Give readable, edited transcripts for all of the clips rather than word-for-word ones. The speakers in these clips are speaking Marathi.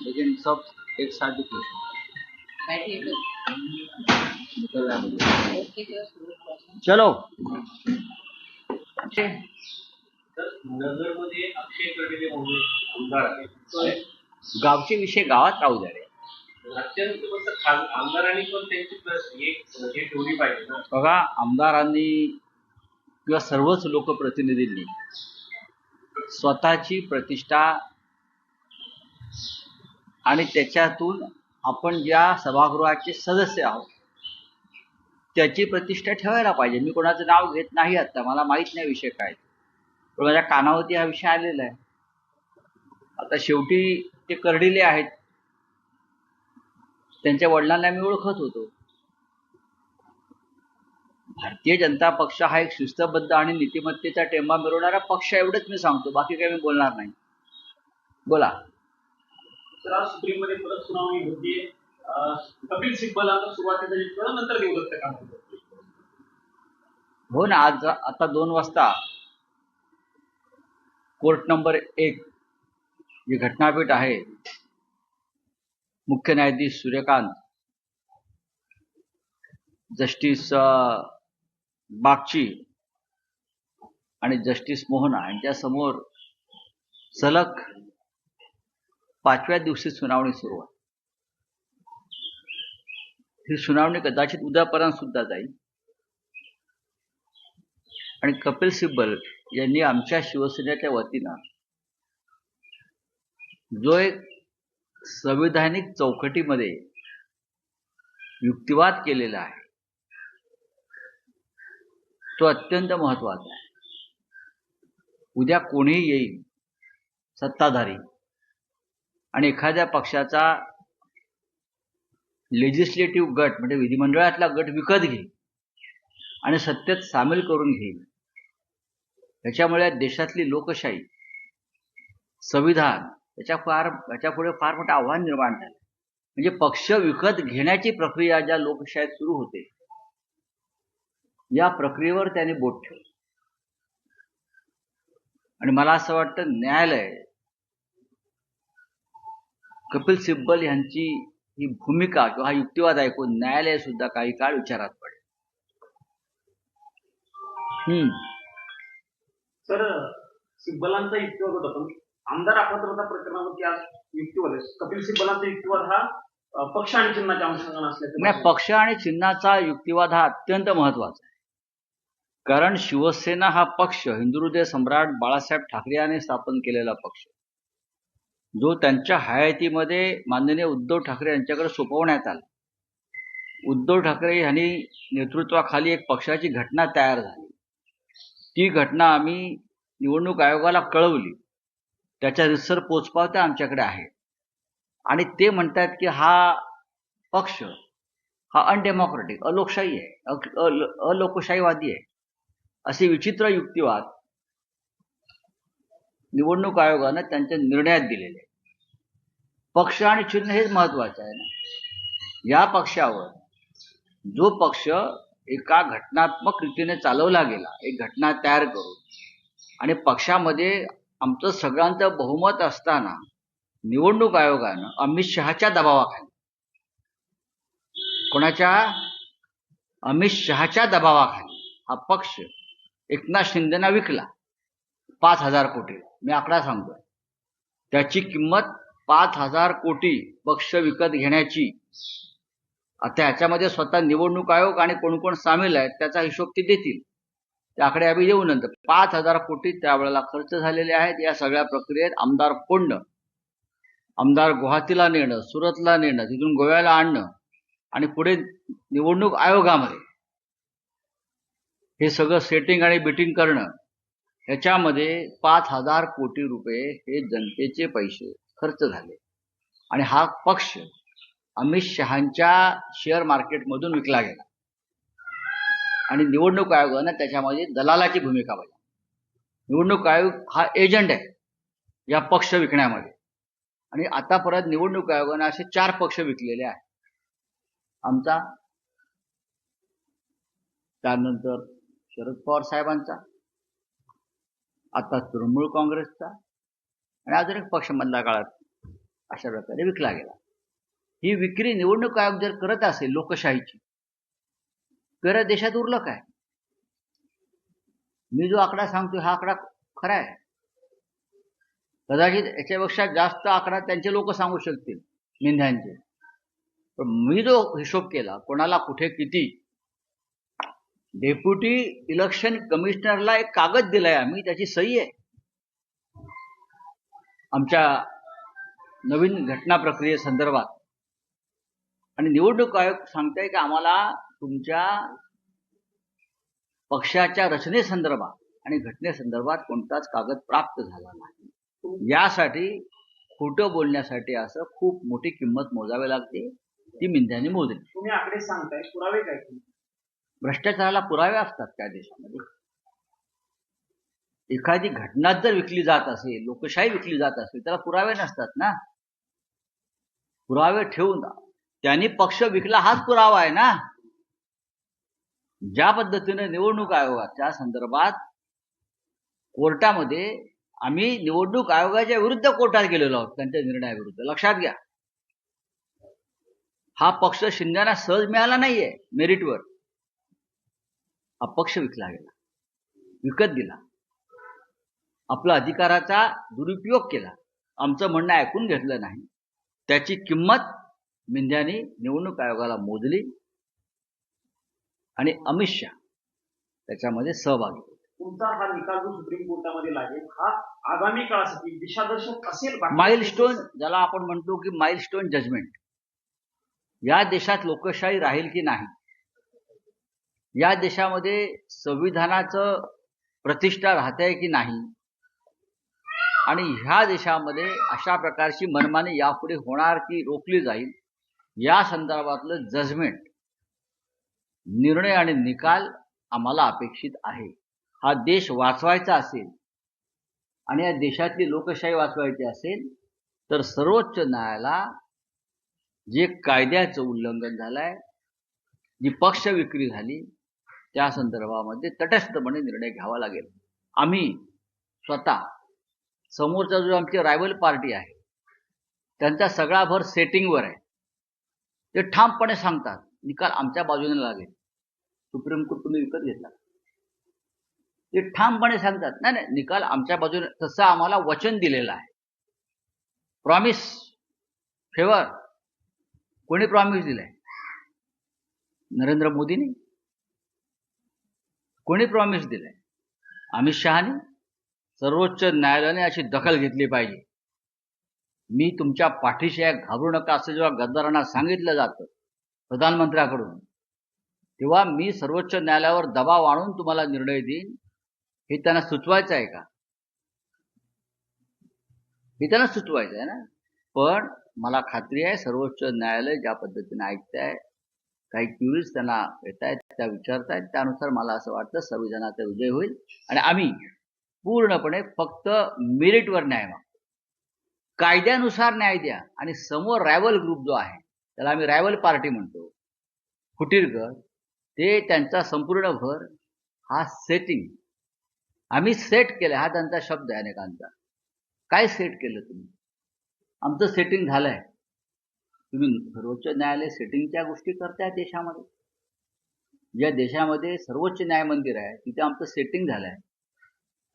लेकिन सब एक साथ डिप्रेशन चलो नगरमध्ये अक्षय कर्डिले म्हणून आमदार आहेत. गावचे विषय गावात राहू द्या रे. अत्यंत आमदारांनी पण त्यांची हे ठेवली पाहिजे ना. बघा, आमदारांनी किंवा सर्वच लोकप्रतिनिधींनी स्वतःची प्रतिष्ठा आणि त्याच्यातून आपण ज्या सभागृहाचे सदस्य आहोत त्याची प्रतिष्ठा ठेवायला पाहिजे. मी कोणाचं नाव घेत नाही आता, मला माहित नाही विषय काय, पण माझ्या कानावरती हा विषय आलेला आहे. आता शेवटी ते कर्डिले आहेत, त्यांच्या वडिलांना मी ओळखत होतो. भारतीय जनता पक्ष हा एक शिस्तबद्ध आणि नीतिमत्तेचा टेंबा मिरवणारा पक्ष, एवढंच मी सांगतो, बाकी काही मी बोलणार नाही. बोला. तर आज सुप्रीम मध्ये परत सुनावणी होतीये. कपिल सिब्बल आता सुरुवातीला जिंकलं, नंतर देवदत्त काम होतं. हो ना, आज आता 2 वाजता कोर्ट नंबर 1 जी घटनापीठ आहे, मुख्य न्यायाधीश सूर्यकांत, जस्टिस बागची आणि जस्टिस मोहना यांच्यासमोर सलग 5व्या दिवशी सुनावणी सुरू आहे. ही सुनावणी कदाचित उद्यापर्यंत सुद्धा जाईल. आणि कपिल सिब्बल यांनी आमच्या शिवसेनेच्या वतीनं जो एक संविधानिक चौकटीमध्ये युक्तिवाद केलेला आहे तो अत्यंत महत्वाचा आहे. उद्या कोणीही येईल सत्ताधारी आणि एखाद्या पक्षाचा लेजिस्लेटिव्ह गट म्हणजे विधिमंडळातला गट विकत घेईल आणि सत्तेत सामील करून घेईल. त्याच्यामुळे देशातली लोकशाही, संविधान याच्यापुढे फार मोठं आव्हान निर्माण झालं. म्हणजे पक्ष विकत घेण्याची प्रक्रिया ज्या लोकशाहीत सुरू होते, या प्रक्रियेवर त्यांनी बोट ठेवलं. आणि मला असं वाटतं न्यायालय कपिल सिब्बल यांची ही भूमिका किंवा हा युक्तिवाद ऐकून न्यायालय सुद्धा काही काळ विचारात पडेल. सर, सिब्बलांचा युक्तिवाद होता, पण आमदार अपात्रता प्रकरणावरती आज युक्तिवाद आहे. कपिल सिब्बलांचा युक्तिवाद हा पक्ष आणि चिन्हाच्या अनुषंगाने असल्याचं. पक्ष आणि चिन्हाचा युक्तिवाद हा अत्यंत महत्वाचा आहे. कारण शिवसेना हा पक्ष हिंदुहृदय सम्राट बाळासाहेब ठाकरे यांनी स्थापन केलेला पक्ष, जो त्यांच्या हयातीमध्ये माननीय उद्धव ठाकरे यांच्याकडे सोपवण्यात आला. उद्धव ठाकरे यांनी नेतृत्वाखाली एक पक्षाची घटना तयार झाली. ती घटना आम्ही निवडणूक आयोगाला कळवली. त्याच्या रितसर पोचपावत्या आमच्याकडे आहे. आणि ते म्हणतात की हा पक्ष हा अनडेमोक्रेटिक, अलोकशाही आहे, अलोकशाहीवादी आहे. असे विचित्र युक्तिवाद निवडणूक आयोगानं त्यांच्या निर्णयात दिलेले. पक्ष आणि चिन्ह हेच महत्वाचं आहे ना. या पक्षावर जो पक्ष एका घटनात्मक रीतीने चालवला गेला, एक घटना तयार करून, आणि पक्षामध्ये आमचं सगळ्यांचं बहुमत असताना निवडणूक आयोगानं अमित शहाच्या दबावाखाली, कोणाच्या, अमित शहाच्या दबावाखाली हा पक्ष एकनाथ शिंदेना विकला 5,000 कोटी. मी आकडा सांगतोय, त्याची किंमत 5,000 कोटी पक्ष विकत घेण्याची. आता ह्याच्यामध्ये स्वतः निवडणूक आयोग आणि कोण कोण सामील आहेत त्याचा हिशोब ते देतील. त्याकडे आम्ही येऊ नंतर. 5,000 कोटी त्यावेळेला खर्च झालेले आहेत. या सगळ्या प्रक्रियेत आमदार फोडणं, आमदार गुवाहाटीला नेणं, सुरतला नेणं, तिथून गोव्याला आणणं आणि पुढे निवडणूक आयोगामध्ये हे सगळं सेटिंग आणि बिटिंग करणं, ह्याच्यामध्ये 5,000 कोटी रुपये हे जनतेचे पैसे खर्च झाले. आणि हा पक्ष अमित शहांच्या शेअर मार्केटमधून विकला गेला. आणि निवडणूक आयोगानं त्याच्यामध्ये दलालाची भूमिका बजावली. निवडणूक आयोग हा एजंट आहे या पक्ष विकण्यामध्ये. आणि आता परत निवडणूक आयोगानं असे 4 पक्ष विकलेले आहेत. आमचा, त्यानंतर शरद पवार साहेबांचा, आता तृणमूल काँग्रेसचा, आणि अजून एक पक्ष मधल्या काळात अशा प्रकारे विकला गेला. ही विक्री निवडणूक आयोग जर करत असेल लोकशाहीची, तर देशात उरलं काय? मी जो आकडा सांगतो हा आकडा खरा आहे. कदाचित याच्यापेक्षा जास्त आकडा त्यांचे लोक सांगू शकतील, मेंढ्यांचे. पण मी जो हिशोब केला, कोणाला कुठे किती, डेप्युटी इलेक्शन कमिशनरला एक कागद दिलाय आम्ही, त्याची सही आहे. आमच्या नवीन घटना प्रक्रियेसंदर्भात. आणि निवडणूक आयोग सांगताय की आम्हाला तुमच्या पक्षाच्या रचनेसंदर्भात आणि घटनेसंदर्भात कोणताच कागद प्राप्त झाला नाही. यासाठी खोटं बोलण्यासाठी असं खूप मोठी किंमत मोजावी लागते, ती मेंढ्यांनी मोजली. तुम्ही आकडे सांगताय, पुरावे काय? भ्रष्टाचाराला पुरावे असतात त्या देशामध्ये. एखादी घटना जर विकली जात असेल, लोकशाही विकली जात असेल, त्याला पुरावे नसतात ना. पुरावे ठेवून त्यांनी पक्ष विकला हाच पुरावा आहे ना. ज्या पद्धतीने निवडणूक आयोगाच्या संदर्भात कोर्टामध्ये आम्ही निवडणूक आयोगाच्या विरुद्ध कोर्टात गेलेलो आहोत त्यांच्या निर्णयाविरुद्ध. लक्षात घ्या, हा पक्ष शिंद्यांना सहज मिळाला नाहीये मेरिटवर. हा पक्ष विकला गेला, विकत दिला, आपला अधिकाराचा दुरुपयोग केला, आमचं म्हणणं ऐकून घेतलं नाही. त्याची किंमत मेंढ्यांनी निवडणूक आयोगाला मोजली आणि अमित शहा त्याच्यामध्ये सहभागी होते. तुमचा हा निकाल जो सुप्रीम कोर्टामध्ये लागेल, हा आगामी काळासाठी दिशादर्शक असेल. माइलस्टोन, ज्याला आपण म्हणतो की माइलस्टोन जजमेंट. या देशात लोकशाही राहील की नाही, या देशामध्ये संविधानाचं प्रतिष्ठा राहते की नाही, आणि ह्या देशामध्ये अशा प्रकारची मनमानी यापुढे होणार की रोखली जाईल, या संदर्भातलं जजमेंट, निर्णय आणि निकाल आम्हाला अपेक्षित आहे. हा देश वाचवायचा असेल आणि या देशातली लोकशाही वाचवायची असेल तर सर्वोच्च न्यायालयाला जे कायद्याचं उल्लंघन झालंय, जी पक्ष विक्री झाली, त्या संदर्भामध्ये तटस्थपणे निर्णय घ्यावा लागेल. आम्ही स्वतः समोरचा जो आमची रायव्हल पार्टी आहे त्यांचा सगळा भर सेटिंगवर आहे. ते ठामपणे सांगतात निकाल आमच्या बाजूने लागेल. सुप्रीम कोर्ट तुम्ही विकत घेतला, ते ठामपणे सांगतात नाही नाही निकाल आमच्या बाजूने. तसं आम्हाला वचन दिलेलं आहे. प्रॉमिस, फेवर कोणी प्रॉमिस दिलाय? नरेंद्र मोदींनी. कोणी प्रॉमिस दिलाय? अमित शहानी. सर्वोच्च न्यायालयाने अशी दखल घेतली पाहिजे. मी तुमच्या पाठीशी आहे, घाबरू नका, असं जेव्हा गद्दारांना सांगितलं जातं प्रधानमंत्र्याकडून, तेव्हा मी सर्वोच्च न्यायालयावर दबाव आणून तुम्हाला निर्णय देईन, हे त्यांना सुचवायचं आहे का? हे त्यांना सुचवायचं आहे ना. पण मला खात्री आहे सर्वोच्च न्यायालय ज्या पद्धतीने ऐकताय, काही क्युरीज त्यांना येत आहेत, त्या विचारतायत, त्यानुसार मला असं वाटतं संविधानाचा विजय होईल आणि आम्ही पूर्णपणे फक्त मेरिटवर न्याय मागतो. कायद्यानुसार न्याय द्या. आणि समोर रायव्हल ग्रुप जो आहे, त्याला आम्ही रायव्हल पार्टी म्हणतो, फुटीरकर, ते त्यांचा संपूर्ण भर हा सेटिंग, आम्ही सेट केलं, हा त्यांचा शब्द आहे अनेकांचा. काय सेट केलं तुम्ही? आमचं सेटिंग झालंय. तुम्ही सर्वोच्च न्यायालय सेटिंगच्या गोष्टी करताय देशामध्ये. ज्या देशामध्ये सर्वोच्च न्याय मंदिर आहे तिथे आमचं सेटिंग झालंय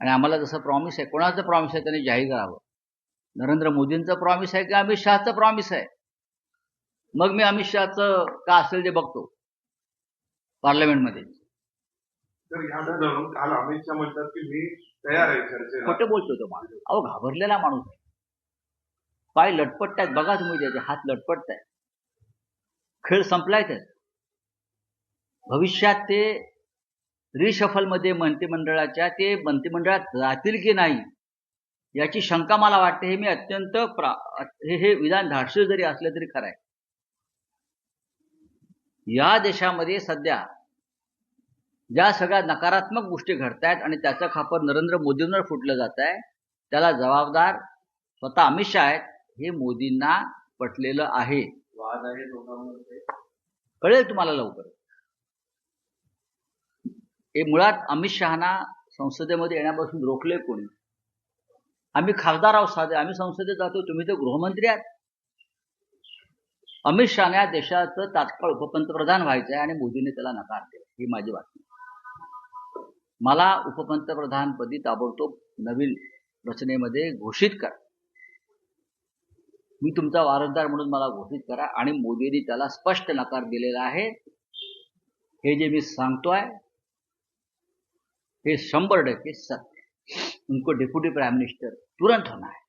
आणि आम्हाला जसं प्रॉमिस आहे, कोणाचं प्रॉमिस आहे त्यांनी जाहीर करावं. नरेंद्र मोदींचं प्रॉमिस आहे की अमित शहाचं प्रॉमिस आहे? मग मी अमित शहाचं का असेल ते बघतो पार्लमेंटमध्ये. तर ह्या धरून काल अमित शहा म्हणतात की मी तयार आहे चर्चेला. खोटे बोलतो तो माणूस. अहो, घाबरलेला माणूस आहे. पाय लटपटतायत, बघा तुम्ही त्याचे हात लटपटतायत. खेळ संपलाय त्यात. भविष्यात ते रिशफलमध्ये मंत्रिमंडळाच्या ते मंत्रिमंडळात जातील की नाही याची शंका मला वाटते. हे मी अत्यंत हे विधान धाडसी जरी असलं तरी खरं आहे. या देशामध्ये सध्या ज्या सगळ्या नकारात्मक गोष्टी घडतायत आणि त्याचं खापर नरेंद्र मोदींवर फुटलं जात आहे, त्याला जबाबदार स्वतः अमित शहा आहेत. हे मोदींना पटलेलं आहे. वाद आहे दोघांमध्ये, कळेल तुम्हाला लवकर. हे मुळात अमित शहाना संसदेमध्ये येण्यापासून रोखले कोणी? आम्ही खासदार आहोत साधे, आम्ही संसदेत जातो, तुम्ही तर गृहमंत्री आहात. अमित शहाने या देशाचं तात्काळ उपपंतप्रधान व्हायचं आहे आणि मोदीने त्याला नकार दिला. ही माझी बातमी. मला उपपंतप्रधानपदी ताबडतोब नवीन रचनेमध्ये घोषित करा. मी तुमचा वारसदार म्हणून मला घोषित करा. आणि मोदींनी त्याला स्पष्ट नकार दिलेला आहे. हे जे मी सांगतोय हे 100% सत्य. उनको डिप्टी प्राइम मिनिस्टर तुरंत होना है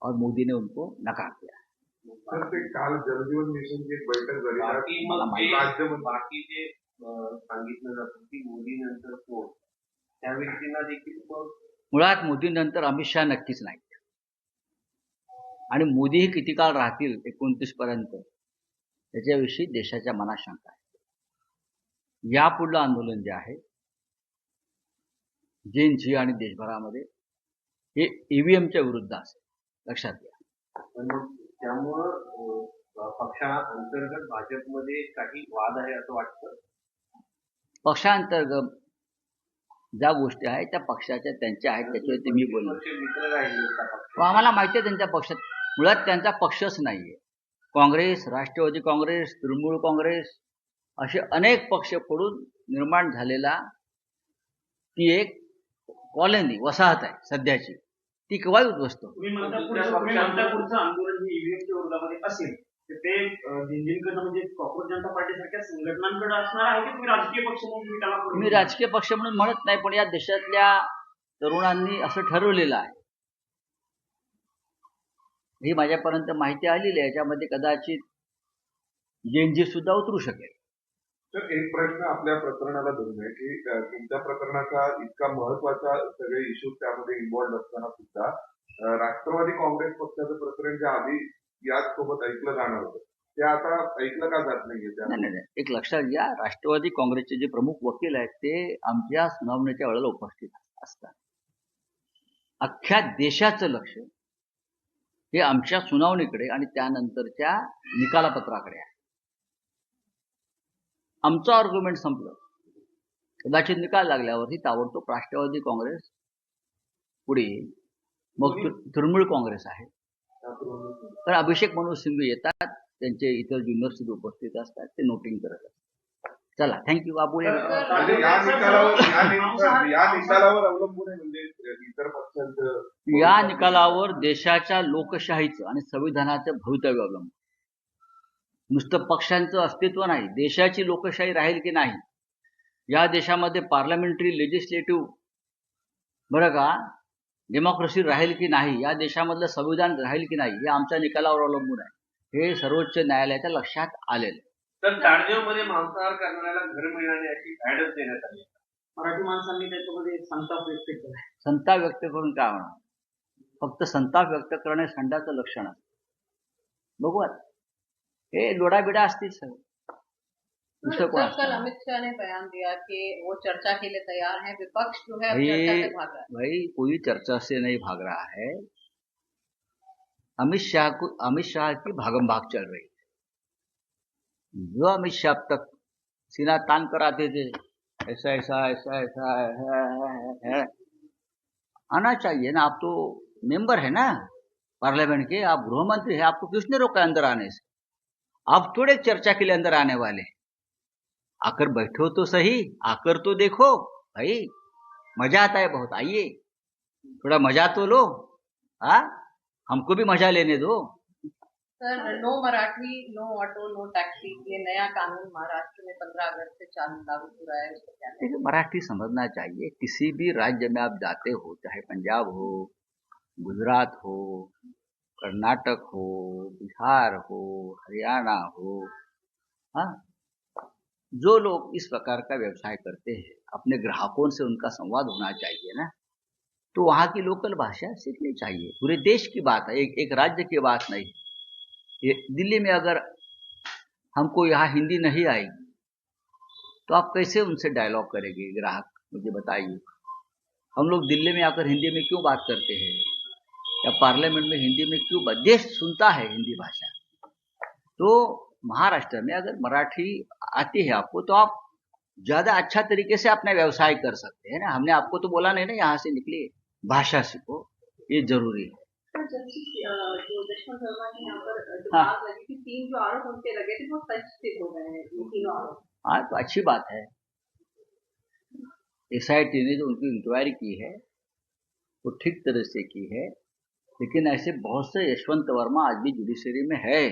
और मोदी ने उनको नकार दिया. तर ते काल जलजीवन मिशनची एक बैठक झाली बाकी जे सांगितलं जातं की मोदी नंतर कोण, त्या व्यक्तींना देखील मुळात मोदीनंतर अमित शहा नक्कीच नाही. आणि मोदीही किती काळ राहतील 29 पर्यंत त्याच्याविषयी देशाच्या मनात शंका आहे. यापुढलं आंदोलन जे आहे जेएनजी आणि देशभरामध्ये हे ईव्हीएमच्या विरुद्ध असेल, लक्षात घ्या. पण त्यामुळं पक्षांतर्गत भाजपमध्ये काही वाद आहे असं वाटतं. पक्षांतर्गत ज्या गोष्टी आहेत त्या पक्षाच्या त्यांच्या आहेत, त्याच्यावरती मी बोललो. मित्र राहिले आम्हाला माहिती आहे त्यांच्या पक्षात मुळात त्यांचा पक्षच नाहीये. काँग्रेस, राष्ट्रवादी काँग्रेस, तृणमूल काँग्रेस असे अनेक पक्ष पडून निर्माण झालेला ती एक कॉलनी वसाहत आहे सध्याची. ती केव्हा उद्ध्वस्त. तुम्ही म्हणता पुढचं आंदोलन हे ईव्हीएमच्या विरोधामध्ये असेल तर ते दिनदिनकडनं म्हणजे कॉर्पोरेट जनता पार्टी सारख्या संघटनांकडे असणार आहे की तुम्ही राजकीय पक्ष म्हणून तुम्ही त्याला मी राजकीय पक्ष म्हणून म्हणत नाही, पण या देशातल्या तरुणांनी असं ठरवलेलं आहे. ही माझ्यापर्यंत माहिती आलेली आहे. याच्यामध्ये कदाचित जेएनजी सुद्धा उतरू शकेल. तर एक प्रश्न आपल्या प्रकरणाला धरून आहे की तुमच्या प्रकरणाचा इतका महत्वाचा सगळे इश्यूज त्यामध्ये इन्व्हॉल्ड असताना सुद्धा राष्ट्रवादी काँग्रेस पक्षाचं प्रकरण जे आधी याच सोबत ऐकलं जाणार होतं ते आता ऐकलं का जात नाहीये. नाही, एक लक्षात घ्या, राष्ट्रवादी काँग्रेसचे जे प्रमुख वकील आहेत ते आमच्या सुनावणीच्या वेळेला उपस्थित असतात. अख्ख्या देशाचं लक्ष हे आमच्या सुनावणीकडे आणि त्यानंतरच्या निकालापत्राकडे आहे. आमचं आर्ग्युमेंट संपलं, कदाचित निकाल लागल्यावरही ताबडतोब राष्ट्रवादी काँग्रेस पुढे येईल, मग तृणमूल काँग्रेस आहे. तर अभिषेक मनोज सिंघवी येतात, त्यांचे इतर ज्युनियर्स उपस्थित असतात, ते नोटिंग करत असतात. चला, थँक्यू. म्हणजे या निकालावर अवलंबून आहे, म्हणजे इतर पक्षांचं या निकालावर देशाच्या लोकशाहीचं आणि संविधानाचं भवितव्य अवलंबून. नुसतं पक्षांचं अस्तित्व नाही, देशाची लोकशाही राहील की नाही, या देशामध्ये पार्लमेंटरी लेजिस्लेटिव्ह बरं का डेमोक्रेसी राहील की नाही, या देशामधलं संविधान राहील की नाही, हे आमच्या निकालावर अवलंबून आहे. हे सर्वोच्च न्यायालयाच्या लक्षात आलेलं. तर ताडदेवमध्ये मांसाहार करणाऱ्याला घर मिळाली अशी गायडन्स देण्यात आली. मराठी माणसांनी त्याच्यामध्ये संताप व्यक्त केला. संताप व्यक्त करून काय होणार? फक्त संताप व्यक्त करणे संडाचं लक्षण आहे. बघू आता हे लोडाबिडा असतील सगळं. कल अमित शाह ने बयान दिया कि वो चर्चा के लिए तैयार हैं, विपक्ष जो है चर्चा से भाग रहा है. भाई कोई चर्चा से नहीं भाग रहा है. अमित शाह की भागम भाग चल रही है. जो अमित शाह अब तक सीना तान कर आते थे, ऐसा ऐसा ऐसा ऐसा है आना चाहिए ना. आप तो मेंबर है ना पार्लियामेंट के, आप गृहमंत्री हैं, आपको किसने रोका अंदर आने से? आप थोड़े चर्चा के लिए अंदर आने वाले हैं. आकर बैठो तो सही, आकर तो देखो भाई, मजा आता है बहुत. आइए थोड़ा मजा तो लो. हाँ, हमको भी मजा लेने दो. Sir, no Marathi, no auto, no taxi, ये नया कानून महाराष्ट्र में 15 अगस्त से लागू हो रहा है. देखिए, मराठी समझना चाहिए. किसी भी राज्य में आप जाते हो, चाहे पंजाब हो, गुजरात हो, कर्नाटक हो, बिहार हो, हरियाणा हो, हाँ, जो लोग इस प्रकार का व्यवसाय करते हैं, अपने ग्राहकों से उनका संवाद होना चाहिए ना. तो वहाँ की लोकल भाषा सीखनी चाहिए. पूरे देश की बात है, एक राज्य की बात नहीं. ये दिल्ली में अगर हमको यहाँ हिंदी नहीं आएगी तो आप कैसे उनसे डायलॉग करेंगे ग्राहक, मुझे बताइए. हम लोग दिल्ली में आकर हिंदी में क्यों बात करते हैं, या पार्लियामेंट में हिंदी में क्यों बात, देश सुनता है हिंदी भाषा. तो महाराष्ट्र में अगर मराठी आती है आपको तो आप ज्यादा अच्छा तरीके से अपना व्यवसाय कर सकते हैं ना. हमने आपको तो बोला नहीं ना यहाँ से निकलिए. भाषा सीखो, ये जरूरी है। सर, जो दुश्मन शर्मा की यहाँ पर जो हाँ। बात लगी थी, 3 जो आरोप उनके लगे थे वो सच सिद्ध हो गए हैं, ये तीनों आरोप। हाँ, तो अच्छी बात है। एसआईटी ने जो उनकी इंक्वायरी की है वो ठीक तरह से की है, लेकिन ऐसे बहुत से यशवंत वर्मा आज भी जुडिशरी में है।